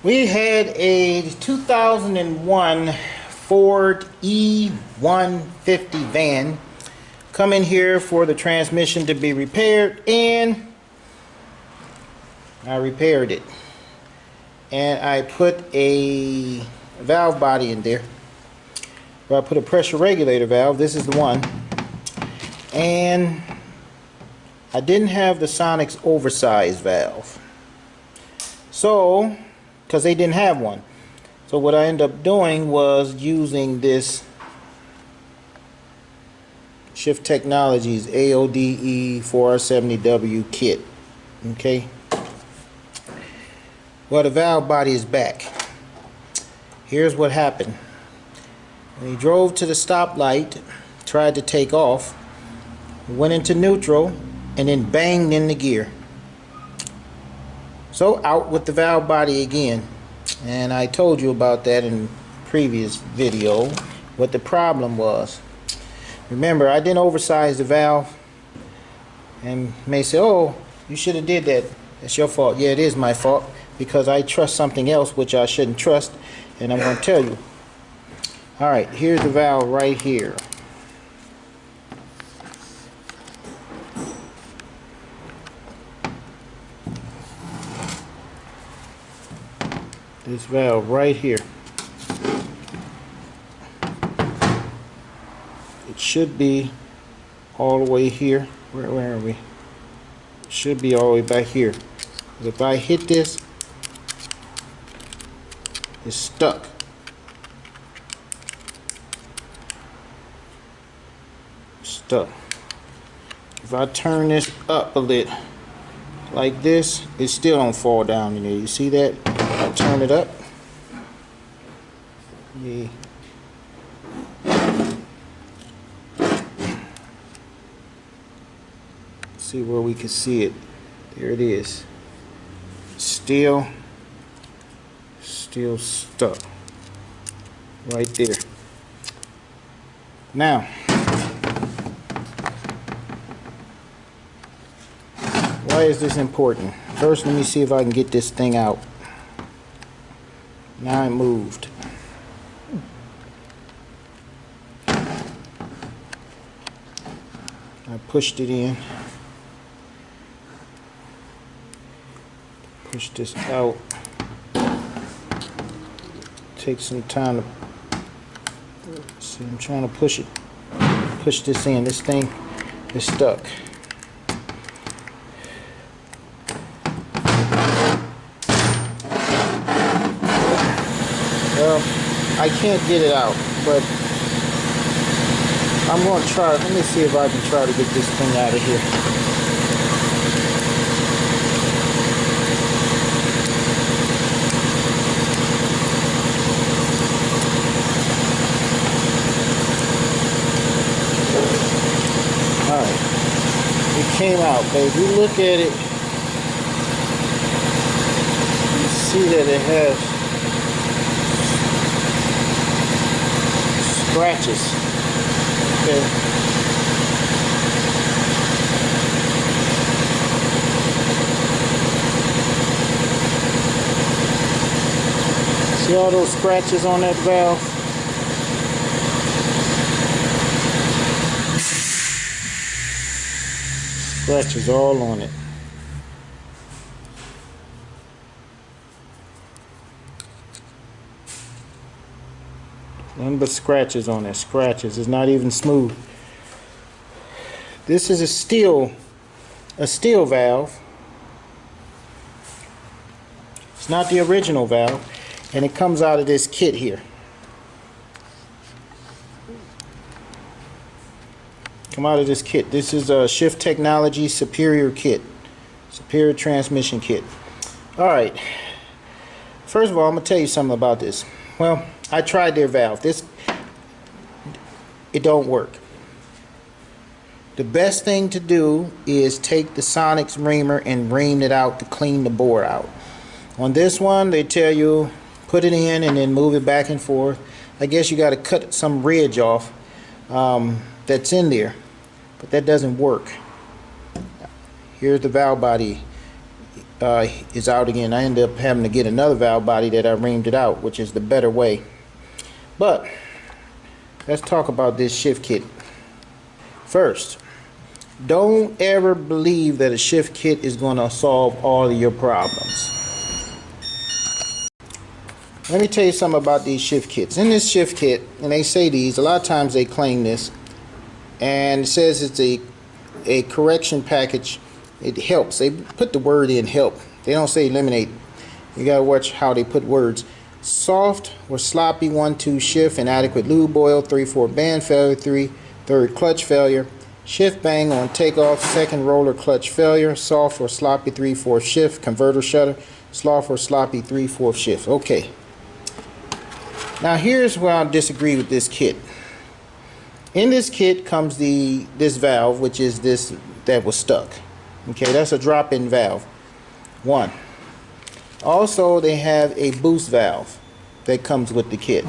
We had a 2001 Ford E150 van come in here for the transmission to be repaired, and I repaired it. And I put a valve body in there. Well, I put a pressure regulator valve. This is the one. And I didn't have the Sonex oversized valve. So, because they didn't have one. So what I ended up doing was using this Shift Technologies AODE 470W kit. Okay. Well, the valve body is back. Here's what happened. When he drove to the stoplight, tried to take off, went into neutral, and then banged in the gear. So out with the valve body again. And I told you about that in previous video, what the problem was. Remember, I didn't oversize the valve. And you may say, oh, you should have did that. That's your fault. Yeah, it is my fault, because I trust something else which I shouldn't trust, and I'm going to tell you. Alright, here's the valve right here. This valve right here. It should be all the way here. Where are we? It should be all the way back here. If I hit this, it's stuck. Stuck. If I turn this up a little like this, it still don't fall down in there. You see that? I turn it up. Yeah. See where we can see it. There it is. Still stuck right there. Now, why is this important? First, let me see if I can get this thing out. Now it moved. I pushed it in. Push this out. Take some time to see. I'm trying to push this in. This thing is stuck. Well, I can't get it out, but I'm going to try. Let me see if I can try to get this thing out of here. Alright, it came out, but if you look at it, you see that it has scratches. Okay. See all those scratches on that valve? Scratches all on it. None but scratches on it. Scratches. It's not even smooth. This is a steel valve. It's not the original valve, and it comes out of this kit here. Come out of this kit. This is a Shift Technology Superior kit. Superior transmission kit. Alright. First of all, I'm going to tell you something about this. Well, I tried their valve. It don't work. The best thing to do is take the Sonex reamer and ream it out to clean the bore out. On this one, they tell you put it in and then move it back and forth. I guess you got to cut some ridge off that's in there, but that doesn't work. Here's the valve body. is out again. I ended up having to get another valve body that I reamed it out, which is the better way. But let's talk about this shift kit. First, don't ever believe that a shift kit is going to solve all of your problems. Let me tell you something about these shift kits. In this shift kit, and they say these, a lot of times they claim this, and it says it's a correction package. It helps. They put the word in help. They don't say eliminate. You gotta watch how they put words. Soft or sloppy 1-2 shift, inadequate lube oil, 3/4 band failure, 3/3 clutch failure, shift bang on takeoff, second roller clutch failure, soft or sloppy 3/4 shift, converter shutter, soft or sloppy 3/4 shift. Okay. Now here's where I disagree with this kit. In this kit comes this valve, which is this that was stuck. Okay, that's a drop-in valve. One. Also, they have a boost valve that comes with the kit,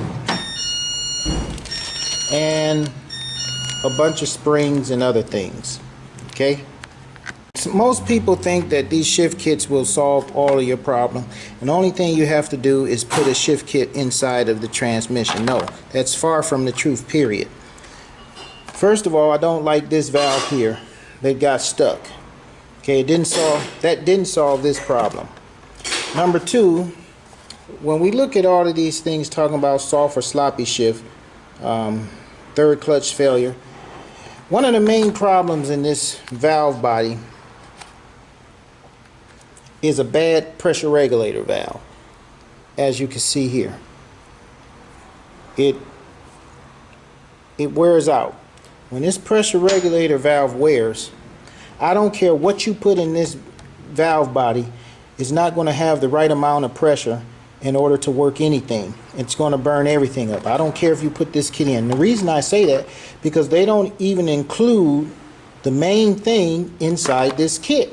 and a bunch of springs and other things. Okay. So most people think that these shift kits will solve all of your problem, and the only thing you have to do is put a shift kit inside of the transmission. No, that's far from the truth, period. First of all, I don't like this valve here that got stuck. Okay, that didn't solve this problem. Number two, when we look at all of these things talking about soft or sloppy shift, third clutch failure, one of the main problems in this valve body is a bad pressure regulator valve. As you can see here, it wears out. When this pressure regulator valve wears, I don't care what you put in this valve body, it's not going to have the right amount of pressure in order to work anything. It's going to burn everything up. I don't care if you put this kit in. The reason I say that, because they don't even include the main thing inside this kit.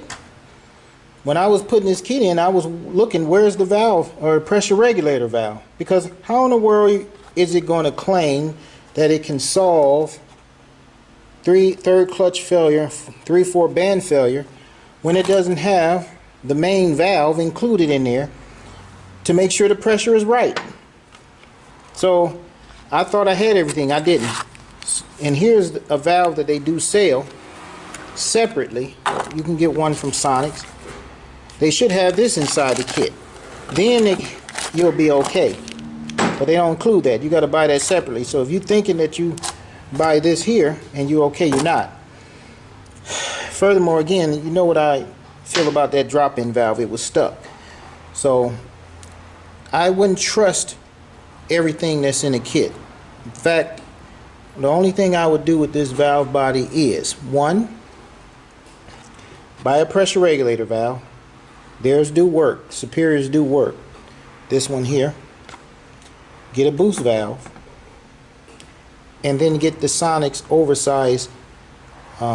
When I was putting this kit in, I was looking, where's the valve or pressure regulator valve? Because how in the world is it going to claim that it can solve third clutch failure, 3/4 band failure, when it doesn't have the main valve included in there to make sure the pressure is right? So I thought I had everything. I didn't. And here's a valve that they do sell separately. You can get one from Sonic's. They should have this inside the kit. Then you'll be okay. But they don't include that. You got to buy that separately. So if you're thinking that you buy this here and you're okay, you're not. Furthermore, again, you know what I feel about that drop-in valve. It was stuck. So I wouldn't trust everything that's in the kit. In fact, the only thing I would do with this valve body is, one, buy a pressure regulator valve. Theirs do work. Superiors do work. This one here. Get a boost valve. And then get the Sonic's oversized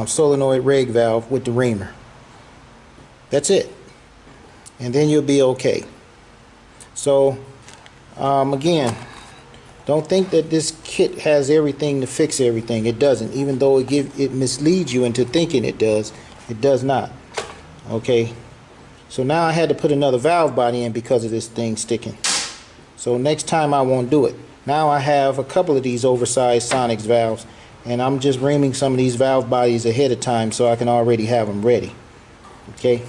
solenoid reg valve with the reamer. That's it. And then you'll be okay. So, again, don't think that this kit has everything to fix everything. It doesn't. Even though it misleads you into thinking it does, it does not. Okay. So now I had to put another valve body in because of this thing sticking. So next time I won't do it. Now I have a couple of these oversized Sonic's valves, and I'm just reaming some of these valve bodies ahead of time so I can already have them ready. Okay.